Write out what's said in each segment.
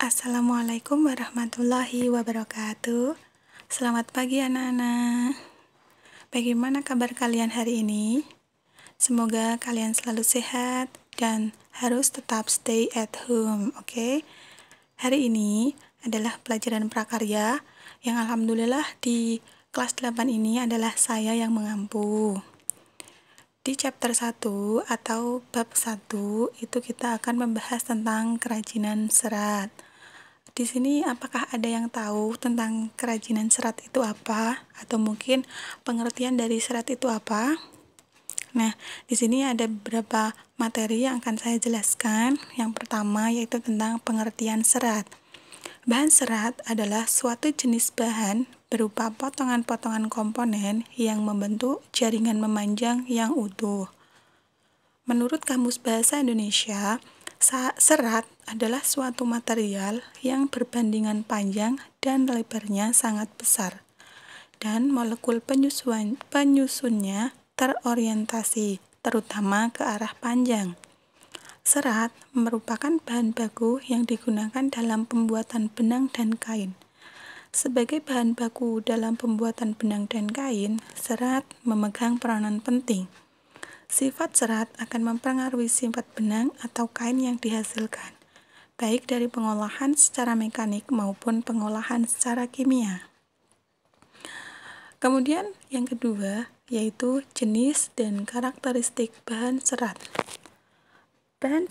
Assalamualaikum warahmatullahi wabarakatuh. Selamat pagi anak-anak. Bagaimana kabar kalian hari ini? Semoga kalian selalu sehat dan harus tetap stay at home, oke? Hari ini adalah pelajaran prakarya yang alhamdulillah di kelas 8 ini adalah saya yang mengampu. Di chapter 1 atau bab 1 itu kita akan membahas tentang kerajinan serat. Di sini apakah ada yang tahu tentang kerajinan serat itu apa? Atau mungkin pengertian dari serat itu apa? Nah, di sini ada beberapa materi yang akan saya jelaskan. Yang pertama yaitu tentang pengertian serat. Bahan serat adalah suatu jenis bahan berupa potongan-potongan komponen yang membentuk jaringan memanjang yang utuh. Menurut Kamus Bahasa Indonesia, serat adalah suatu material yang berbandingan panjang dan lebarnya sangat besar, dan molekul penyusunnya terorientasi, terutama ke arah panjang. Serat merupakan bahan baku yang digunakan dalam pembuatan benang dan kain. Sebagai bahan baku dalam pembuatan benang dan kain, serat memegang peranan penting. Sifat serat akan mempengaruhi sifat benang atau kain yang dihasilkan, baik dari pengolahan secara mekanik maupun pengolahan secara kimia. Kemudian yang kedua yaitu jenis dan karakteristik bahan serat. Bahan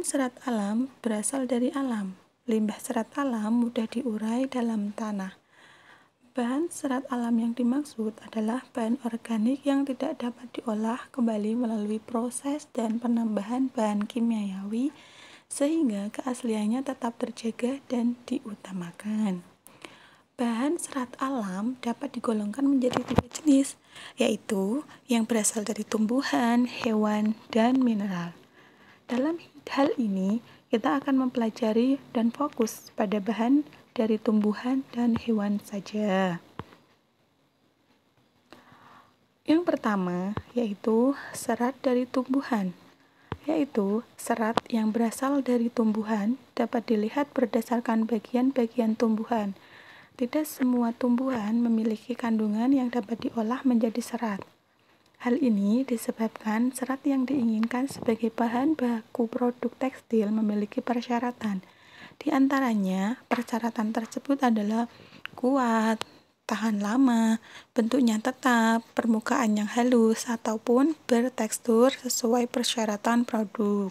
serat alam berasal dari alam. Limbah serat alam mudah diurai dalam tanah. Bahan serat alam yang dimaksud adalah bahan organik yang tidak dapat diolah kembali melalui proses dan penambahan bahan kimiawi sehingga keasliannya tetap terjaga dan diutamakan. Bahan serat alam dapat digolongkan menjadi 3 jenis, yaitu yang berasal dari tumbuhan, hewan, dan mineral. Dalam hal ini, kita akan mempelajari dan fokus pada bahan dari tumbuhan dan hewan saja. Yang pertama, yaitu serat dari tumbuhan, yaitu serat yang berasal dari tumbuhan dapat dilihat berdasarkan bagian-bagian tumbuhan. Tidak semua tumbuhan memiliki kandungan yang dapat diolah menjadi serat. Hal ini disebabkan serat yang diinginkan sebagai bahan baku produk tekstil memiliki persyaratan. Di antaranya, persyaratan tersebut adalah kuat, tahan lama, bentuknya tetap, permukaan yang halus, ataupun bertekstur sesuai persyaratan produk.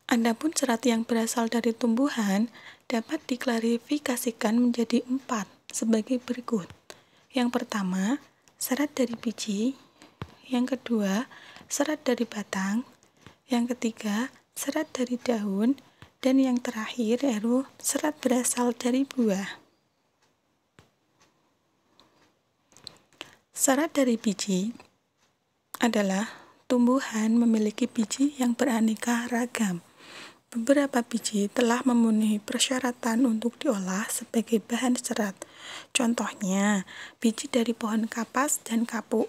Adapun serat yang berasal dari tumbuhan dapat diklarifikasikan menjadi 4 sebagai berikut. Yang pertama, serat dari biji. Yang kedua, serat dari batang. Yang ketiga, serat dari daun. Dan yang terakhir yaitu serat berasal dari buah. Serat dari biji adalah tumbuhan memiliki biji yang beraneka ragam. Beberapa biji telah memenuhi persyaratan untuk diolah sebagai bahan serat. Contohnya, biji dari pohon kapas dan kapuk.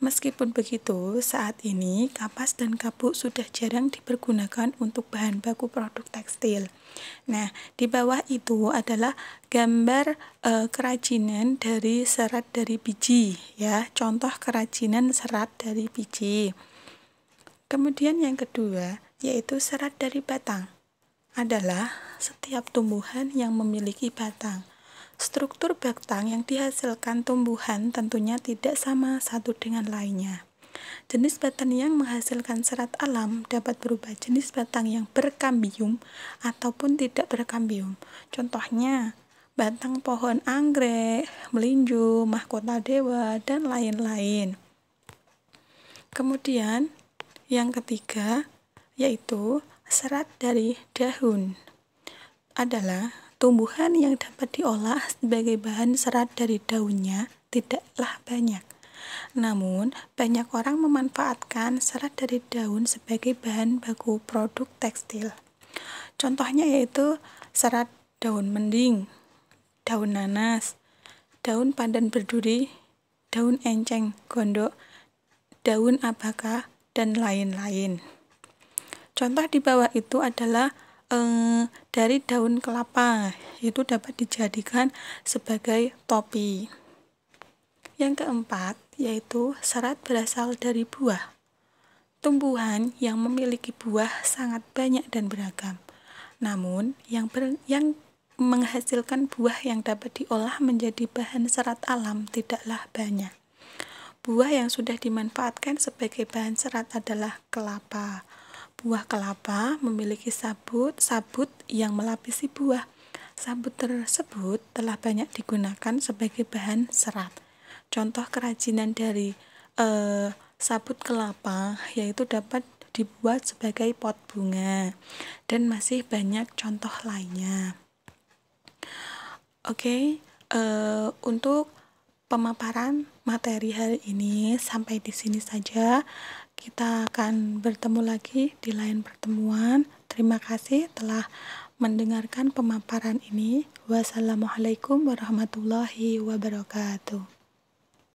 Meskipun begitu, saat ini kapas dan kapuk sudah jarang dipergunakan untuk bahan baku produk tekstil. Nah, di bawah itu adalah gambar kerajinan dari serat dari biji, ya. Contoh kerajinan serat dari biji. Kemudian yang kedua, yaitu serat dari batang, adalah setiap tumbuhan yang memiliki batang. Struktur batang yang dihasilkan tumbuhan tentunya tidak sama satu dengan lainnya. Jenis batang yang menghasilkan serat alam dapat berupa jenis batang yang berkambium ataupun tidak berkambium. Contohnya, batang pohon anggrek, melinjo, mahkota dewa, dan lain-lain. Kemudian, yang ketiga, yaitu serat dari daun, adalah tumbuhan yang dapat diolah sebagai bahan serat dari daunnya tidaklah banyak. Namun, banyak orang memanfaatkan serat dari daun sebagai bahan baku produk tekstil. Contohnya yaitu serat daun mending, daun nanas, daun pandan berduri, daun enceng gondok, daun abaka, dan lain-lain. Contoh di bawah itu adalah dari daun kelapa, itu dapat dijadikan sebagai topi. Yang keempat yaitu serat berasal dari buah. Tumbuhan yang memiliki buah sangat banyak dan beragam. Namun, yang menghasilkan buah yang dapat diolah menjadi bahan serat alam tidaklah banyak. Buah yang sudah dimanfaatkan sebagai bahan serat adalah kelapa. Buah kelapa memiliki sabut yang melapisi buah. Sabut tersebut telah banyak digunakan sebagai bahan serat. Contoh kerajinan dari sabut kelapa yaitu dapat dibuat sebagai pot bunga, dan masih banyak contoh lainnya. Oke, untuk pemaparan materi hari ini sampai di sini saja. Kita akan bertemu lagi di lain pertemuan. Terima kasih telah mendengarkan pemaparan ini. Wassalamualaikum warahmatullahi wabarakatuh.